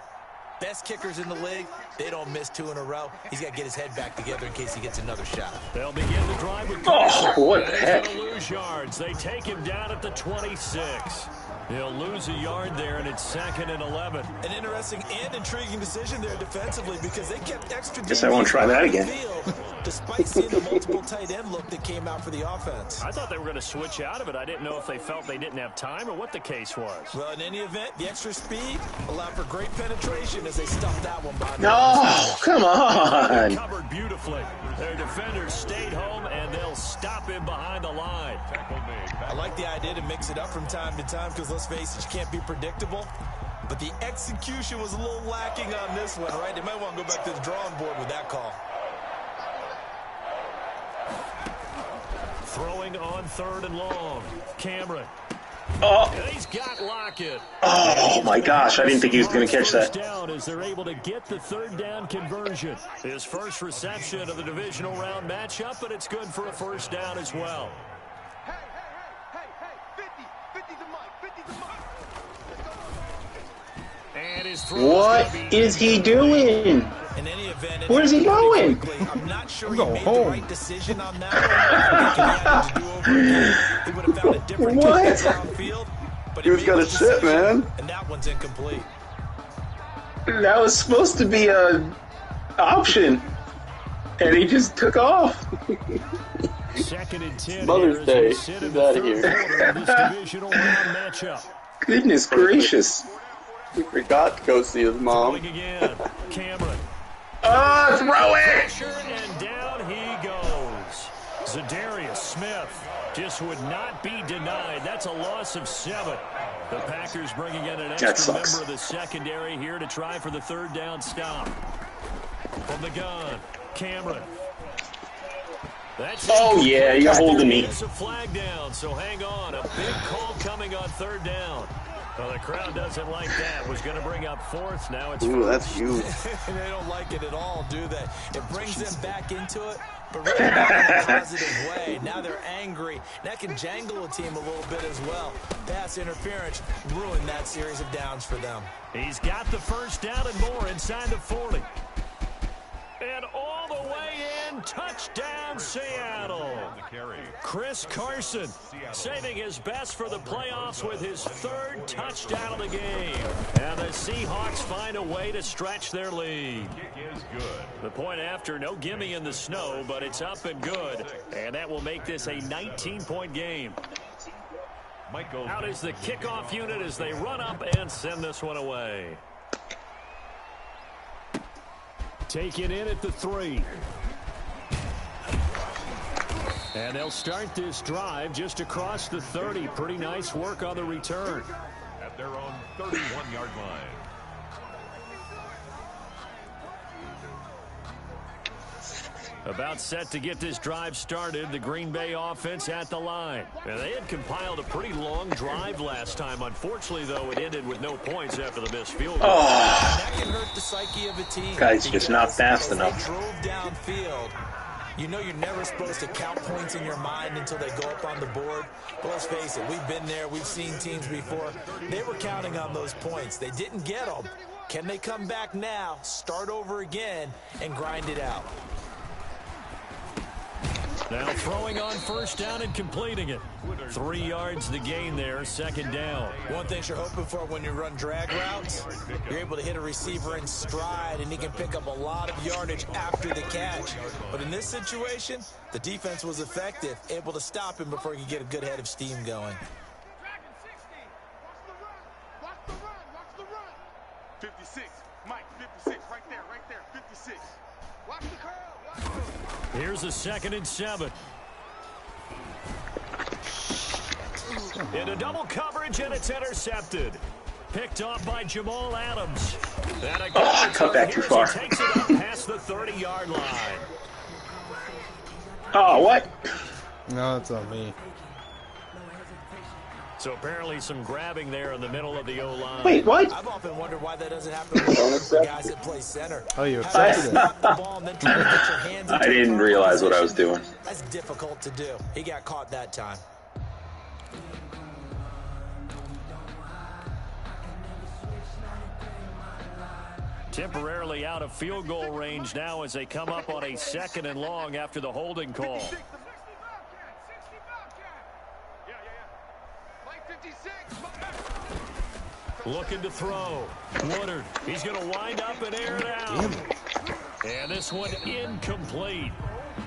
Best kickers in the league, they don't miss 2 in a row. He's got to get his head back together in case he gets another shot. They'll begin the drive with what the heck? lose yards. They take him down at the 26. He'll lose a yard there, and it's 2nd and 11. An interesting and intriguing decision there defensively because they kept extra. Guess I won't try that again. Despite seeing the multiple tight end look that came out for the offense. I thought they were going to switch out of it. I didn't know if they felt they didn't have time or what the case was. Well, in any event, the extra speed allowed for great penetration as they stuffed that one by. No, come on. Covered beautifully. Their defenders stayed home, and they'll stop him behind the line. I like the idea to mix it up from time to time because, let's face it, you can't be predictable. But the execution was a little lacking on this one, right? They might want to go back to the drawing board with that call. Throwing on 3rd and long. Cameron. Oh. And he's got Lockett. Oh, my gosh. I didn't think he was going to catch that. Down as they're able to get the 3rd down conversion. His first reception of the divisional round matchup, but it's good for a 1st down as well. Hey, 50 to Mike, 50 to Mike. And his throw What is he doing? In any event, Where's he going? I'm not sure he Go made home. the right decision on that one. He would have found a different What? downfield, but He was made gonna the sit, decision, man. And that one's incomplete. That was supposed to be a option, and he just took off. 2nd and 10. Mother's Day. He's He's out of here. This divisional round matchup. Goodness gracious. He forgot to go see his mom. Throwing again. Cameron. Oh, throw it! Pressure, and down he goes. Zadarius Smith just would not be denied. That's a loss of 7. The Packers bringing in an extra member of the secondary here to try for the 3rd down stop. From the gun, Cameron. That's yeah, you're holding me. It's a flag down, so hang on. A big call coming on 3rd down. Well, the crowd doesn't like that. Was going to bring up 4th. Now it's 1st. That's huge. They don't like it at all, do they? It brings them back into it, but really not in a positive way. Now they're angry. That can jangle a team a little bit as well. Pass interference ruined that series of downs for them. He's got the 1st down and more inside the 40. And all the way in, touchdown Seattle. Chris Carson saving his best for the playoffs with his 3rd touchdown of the game. And the Seahawks find a way to stretch their lead. The point after, no gimme in the snow, but it's up and good. And that will make this a 19-point game. Out is the kickoff unit as they run up and send this one away. Taken in at the 3. And they'll start this drive just across the 30. Pretty nice work on the return. At their own 31-yard line. About set to get this drive started, the Green Bay offense at the line. Now, they had compiled a pretty long drive last time. Unfortunately, though, it ended with no points after the missed field goal. That can hurt the psyche of a team. Guy's just not fast enough. They drove downfield. You know you're never supposed to count points in your mind until they go up on the board. But let's face it, we've been there. We've seen teams before. They were counting on those points. They didn't get them. Can they come back now, start over again, and grind it out? Now throwing on first down and completing it. 3 yards the gain there, second down. One thing you're hoping for when you run drag routes, you're able to hit a receiver in stride, and he can pick up a lot of yardage after the catch. But in this situation, the defense was effective, able to stop him before he could get a good head of steam going. 56, Mike, 56, right there, 56. Watch the curl, watch the curl. Here's a 2nd and 7. Into double coverage, and it's intercepted. Picked off by Jamal Adams. Cut back too far. Takes it up past the 30-yard line. Oh, what? No, it's on me. So apparently some grabbing there in the middle of the O-line. Wait, what? I've often wondered why that doesn't happen with the guys that play center. Oh, you accepted it. I didn't realize what I was doing. That's difficult to do. He got caught that time. Temporarily out of field goal range now as they come up on a 2nd and long after the holding call. Looking to throw. Woodard. He's going to wind up and air it out. And this one incomplete.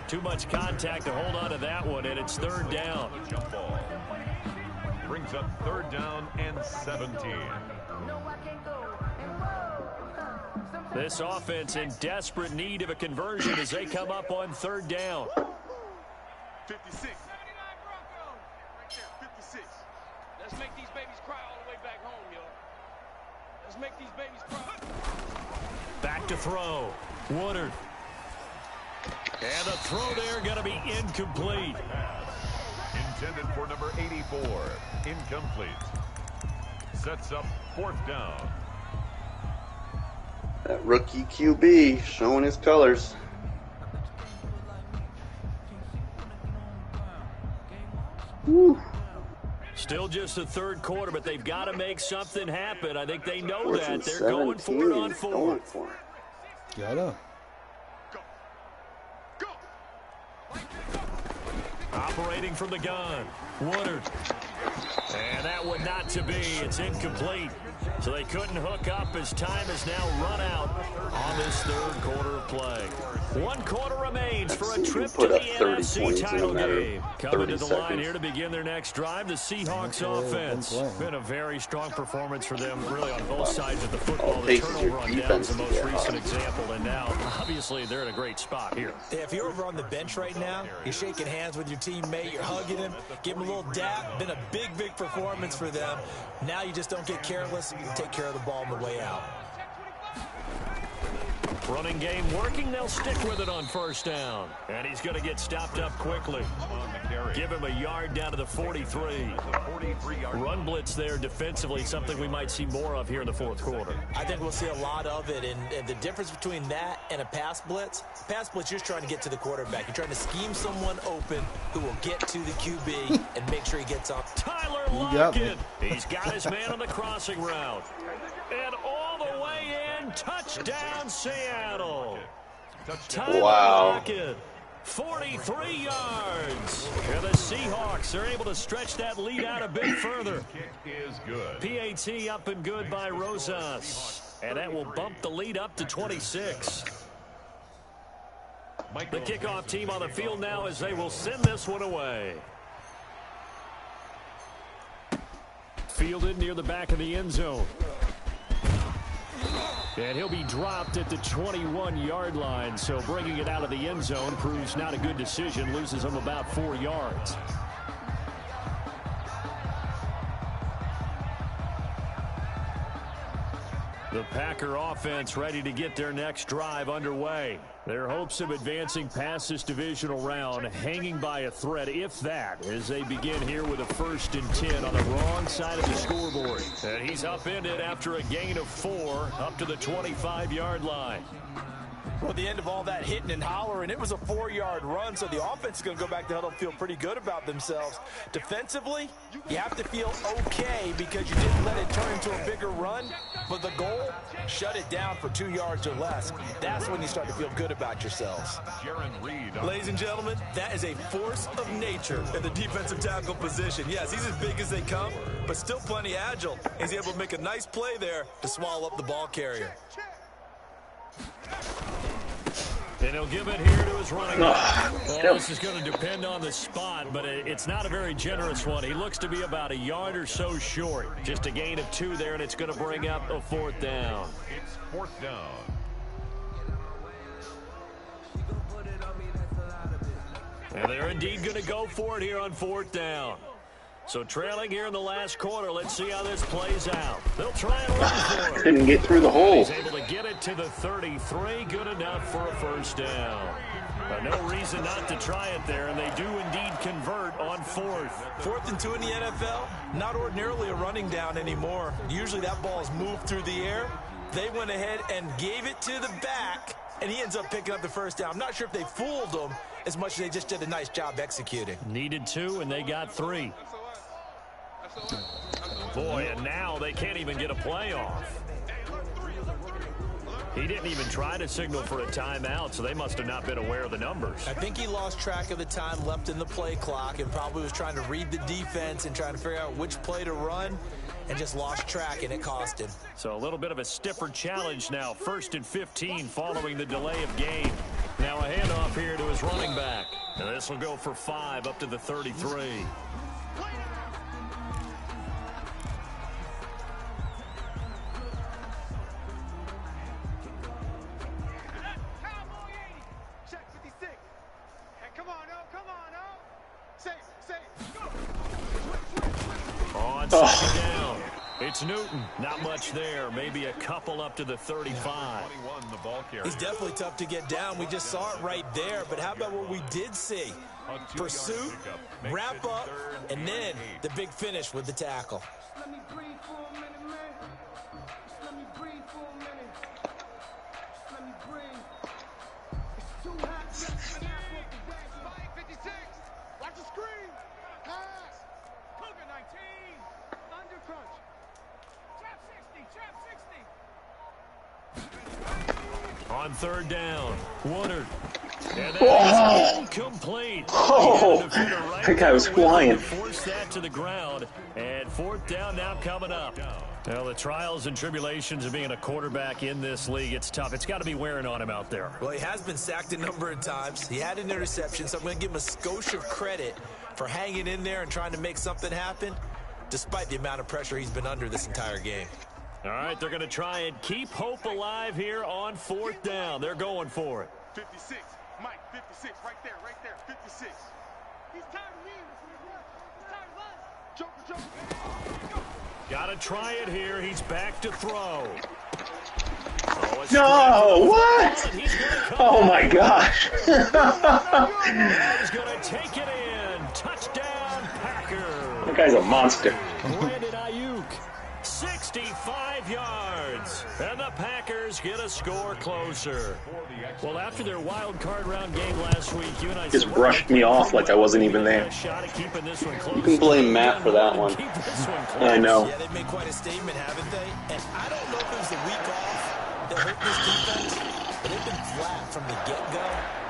Too much contact to hold on to that one, and it's 3rd down. Jump ball. Brings up 3rd down and 17. This offense in desperate need of a conversion as they come up on 3rd down. 56. 79 Broncos. Right there, 56. Let's make these babies cry all the way back home, yo. Let's make these babies cry. Back to throw. Woodard. And the throw there going to be incomplete. Intended for number 84. Incomplete. Sets up 4th down. That rookie QB showing his colors. Woo. Still just the 3rd quarter, but they've got to make something happen. I think they know 4th that. and They're going for it on 4th. Going for it. Gotta. Operating from the gun. Woodard. And that one not to be. It's incomplete. So they couldn't hook up as time has now run out on this 3rd quarter of play. 1 quarter remains for a trip to the NFC title game. Coming to the line here to begin their next drive, the Seahawks offense. Been a very strong performance for them, really, on both sides of the football. The turnover on down's the most recent example, and now, obviously, they're in a great spot here. Yeah, if you're over on the bench right now, you're shaking hands with your teammate, you're hugging him, give him a little dap. Been a big, big performance for them. Now you just don't get careless. You take care of the ball on the way out. Running game working. They'll stick with it on 1st down. And he's going to get stopped up quickly. Give him a yard down to the 43. Run blitz there defensively, something we might see more of here in the 4th quarter. I think we'll see a lot of it. And the difference between that and a pass blitz, you're just trying to get to the quarterback. You're trying to scheme someone open who will get to the QB and make sure he gets off. Tyler Lockett. He's got his man on the crossing route. And all the way in, touchdown Seattle. Tyler Lockett, 43 yards. And the Seahawks are able to stretch that lead out a bit further. PAT up and good by Rosas. And that will bump the lead up to 26. The kickoff team on the field now as they will send this one away. Fielded near the back of the end zone. And he'll be dropped at the 21-yard line, so bringing it out of the end zone proves not a good decision, loses him about 4 yards. The Packer offense ready to get their next drive underway. Their hopes of advancing past this divisional round hanging by a thread, if that, as they begin here with a 1st and 10 on the wrong side of the scoreboard. And he's upended after a gain of 4 up to the 25-yard line. Well, at the end of all that hitting and hollering, it was a 4-yard run, so the offense is going to go back to huddle and feel pretty good about themselves. Defensively, you have to feel okay because you didn't let it turn into a bigger run, but the goal, shut it down for 2 yards or less. That's when you start to feel good about yourselves. Ladies and gentlemen, that is a force of nature in the defensive tackle position. Yes, he's as big as they come, but still plenty agile. He's able to make a nice play there to swallow up the ball carrier. And he'll give it here to his running back. Well, this is going to depend on the spot, but it's not a very generous one. He looks to be about a yard or so short. Just a gain of 2 there, and it's going to bring up a 4th down. It's 4th down. And they're indeed going to go for it here on 4th down. So trailing here in the last quarter, let's see how this plays out. They'll try and run for it. Couldn't get through the hole. He's able to get it to the 33. Good enough for a 1st down. But no reason not to try it there, and they do indeed convert on 4th. 4th and 2 in the NFL, not ordinarily a running down anymore. Usually that ball is moved through the air. They went ahead and gave it to the back, and he ends up picking up the 1st down. I'm not sure if they fooled him as much as they just did a nice job executing. Needed 2, and they got 3. Boy, and now they can't even get a play off. He didn't even try to signal for a timeout, so they must have not been aware of the numbers. I think he lost track of the time left in the play clock and probably was trying to read the defense and trying to figure out which play to run and just lost track, and it cost him. So a little bit of a stiffer challenge now. 1st and 15 following the delay of game. Now a handoff here to his running back. And this will go for 5 up to the 33. Down. It's Newton. Not much there. Maybe a couple up to the 35. He's definitely tough to get down. We just saw it right there. But how about what we did see? Pursuit, wrap up, and then the big finish with the tackle. Let me breathe for a minute, man. Just let me breathe for a minute. Just let me breathe. It's too hot. Spike 56. Watch the screen. Pass. Cougar 19. Under crunch. Trap 60. Trap 60. On 3rd down, Woodard. And that is incomplete. Oh, that guy was flying. Force that to the ground, and 4th down now coming up. Well, the trials and tribulations of being a quarterback in this league, it's tough. It's got to be wearing on him out there. Well, he has been sacked a number of times. He had an interception, so I'm going to give him a skosh of credit for hanging in there and trying to make something happen, despite the amount of pressure he's been under this entire game. All right, they're going to try and keep hope alive here on 4th down. They're going for it. 56. Mike, 56. Right there. 56. He's tired of me. He's tired of us. Joker. Got to try it here. He's back to throw. No, what? Oh, my gosh. He's going to take it in. Touchdown, Packer. That guy's a monster. Brandon Ayuk, 65 yards. And the Packers get a score closer. Well, after their wild card round game last week, you and I just brushed me off like I wasn't even there. You can blame Matt for that one. I know. Yeah, they've made quite a statement, haven't they? And I don't know if it was the week off that hurt this defense, but they've been flat from the get-go,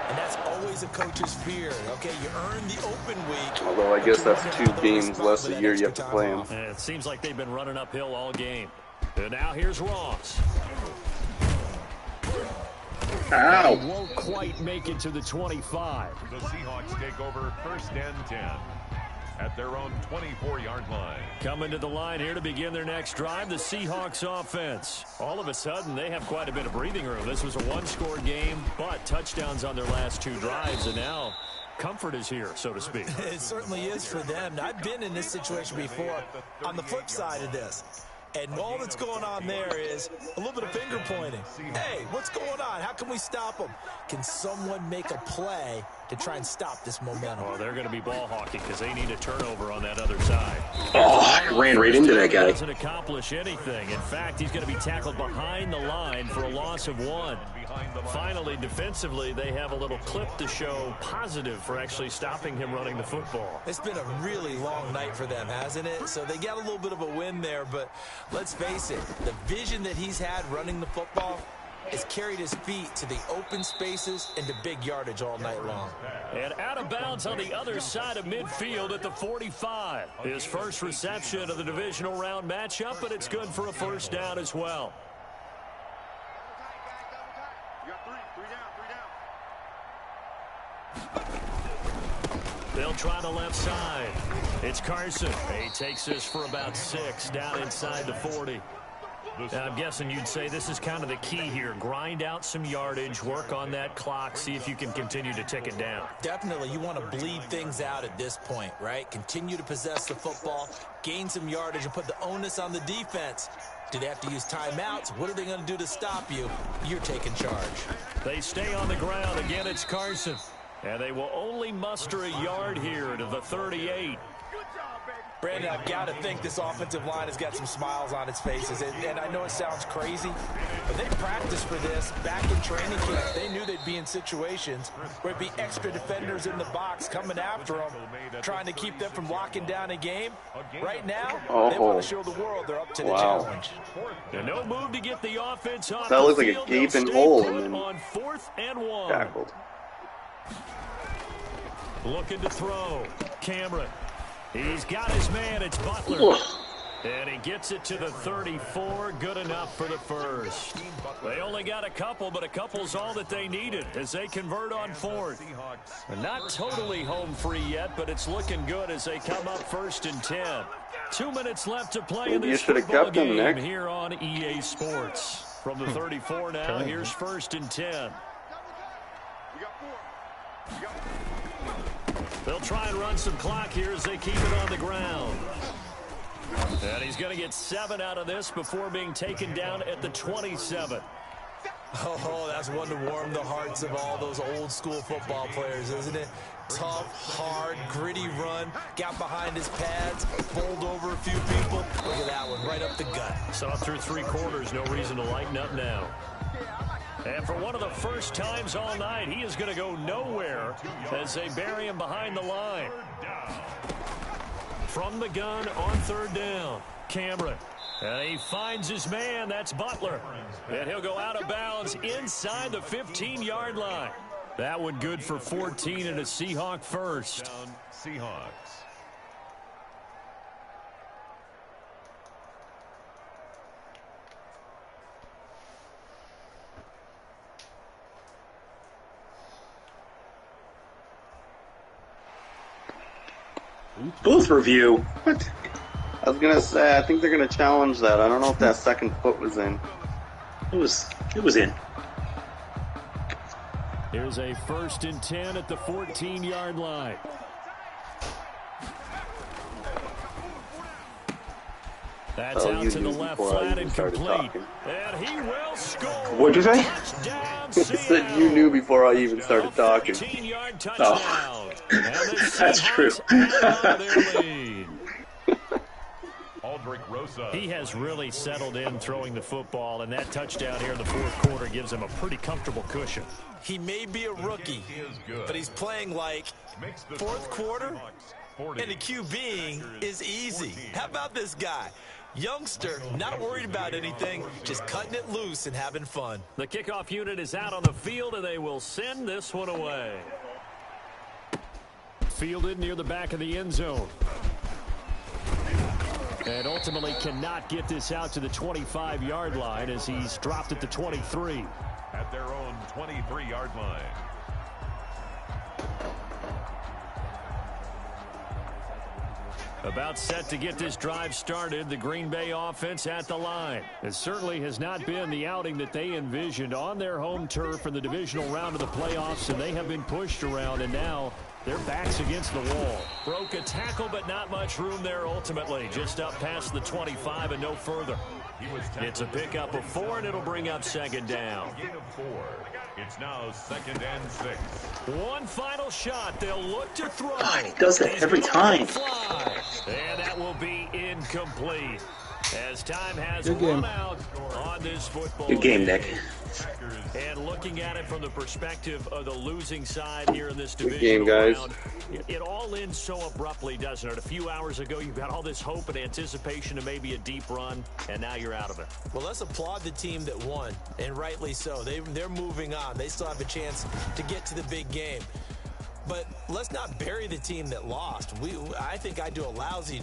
and that's always a coach's fear. Okay, you earn the open week. Although I guess that's 2 games less a year you have to play them. And it seems like they've been running uphill all game. And now here's Ross. Ow. He won't quite make it to the 25. The Seahawks take over 1st and 10 at their own 24-yard line. Coming to the line here to begin their next drive, the Seahawks offense. All of a sudden, they have quite a bit of breathing room. This was a 1-score game, but touchdowns on their last 2 drives, and now comfort is here, so to speak. It certainly is for them. Now, I've been in this situation before. On the flip side of this, And all that's going on there is a little bit of finger pointing. Hey, what's going on? How can we stop them? Can someone make a play to try and stop this momentum? Well, they're going to be ball hawking because they need a turnover on that other side. Oh, I ran right into that guy. Doesn't accomplish anything. In fact, he's going to be tackled behind the line for a loss of 1. Finally, defensively, they have a little clip to show positive for actually stopping him running the football. It's been a really long night for them, hasn't it? So they got a little bit of a win there, but let's face it, the vision that he's had running the football has carried his feet to the open spaces and to big yardage all night long. And out of bounds on the other side of midfield at the 45. His first reception of the divisional round matchup, but it's good for a first down as well. They'll try the left side. It's Carson. He takes this for about 6 down inside the 40. Now, I'm guessing you'd say this is kind of the key here. Grind out some yardage, work on that clock, see if you can continue to tick it down. Definitely, you want to bleed things out at this point, right? Continue to possess the football, gain some yardage, and put the onus on the defense. Do they have to use timeouts? What are they going to do to stop you? You're taking charge. They stay on the ground. Again, it's Carson. And they will only muster a yard here to the 38. Brandon, I've got to think this offensive line has got some smiles on its faces. And I know it sounds crazy, but they practiced for this back in training camp. They knew they'd be in situations where it'd be extra defenders in the box coming after them, trying to keep them from locking down a game. Right now, they want to show the world they're up to the challenge. And no move to get the offense off That looks the like field. a gaping They'll hole. stay And put then on 4th and 1. tackled. Looking to throw. Cameron. He's got his man. It's Butler. And he gets it to the 34. Good enough for the first. They only got a couple, but a couple's all that they needed as they convert on 4th. And not totally home free yet, but it's looking good as they come up 1st and 10. 2 minutes left to play in this football game here on EA Sports. From the 34 now, here's 1st and 10. They'll try and run some clock here as they keep it on the ground. And he's going to get 7 out of this before being taken down at the 27. Oh, that's one to warm the hearts of all those old school football players, isn't it? Tough, hard, gritty run. Got behind his pads, bowled over a few people. Look at that one, right up the gut. Saw through 3 quarters, no reason to lighten up now. And for one of the first times all night, he is going to go nowhere as they bury him behind the line. From the gun on 3rd down, Cameron. And he finds his man, that's Butler. And he'll go out of bounds inside the 15-yard line. That one good for 14 and a Seahawk first. Seahawks. Booth review. What? I was gonna say, I think they're gonna challenge that. I don't know if that second foot was in. It was in. Here's a 1st and 10 at the 14-yard line. That's out to the left flat and complete. And he will score. What'd you say? Touchdown, I said you knew before I even started talking. 14-yard touchdown. And the That's true. Seahawks add on their lead. He has really settled in throwing the football, and that touchdown here in the 4th quarter gives him a pretty comfortable cushion. He may be a rookie, but he's playing like 4th quarter, and the QBing is easy. How about this guy? Youngster, not worried about anything, just cutting it loose and having fun. The kickoff unit is out on the field, and they will send this one away. Fielded near the back of the end zone. And ultimately cannot get this out to the 25-yard line as he's dropped at the 23. At their own 23-yard line. About set to get this drive started, the Green Bay offense at the line. It certainly has not been the outing that they envisioned on their home turf in the divisional round of the playoffs, and they have been pushed around, and now Their backs against the wall. Broke a tackle, but not much room there ultimately. Just up past the 25 and no further. It's a pickup of 4, and it'll bring up second down. Gain of 4. It's now 2nd and 6. One final shot. They'll look to throw. God, he does that every time. Fly. And that will be incomplete. As time has Good game. run out on this football Good game, Nick. And looking at it from the perspective of the losing side here in this division game, guys. round, it all ends so abruptly, doesn't it? A few hours ago, you've got all this hope and anticipation of maybe a deep run, and now you're out of it. Well, let's applaud the team that won, and rightly so. They're moving on. They still have a chance to get to the big game. But let's not bury the team that lost. I think I do a lousy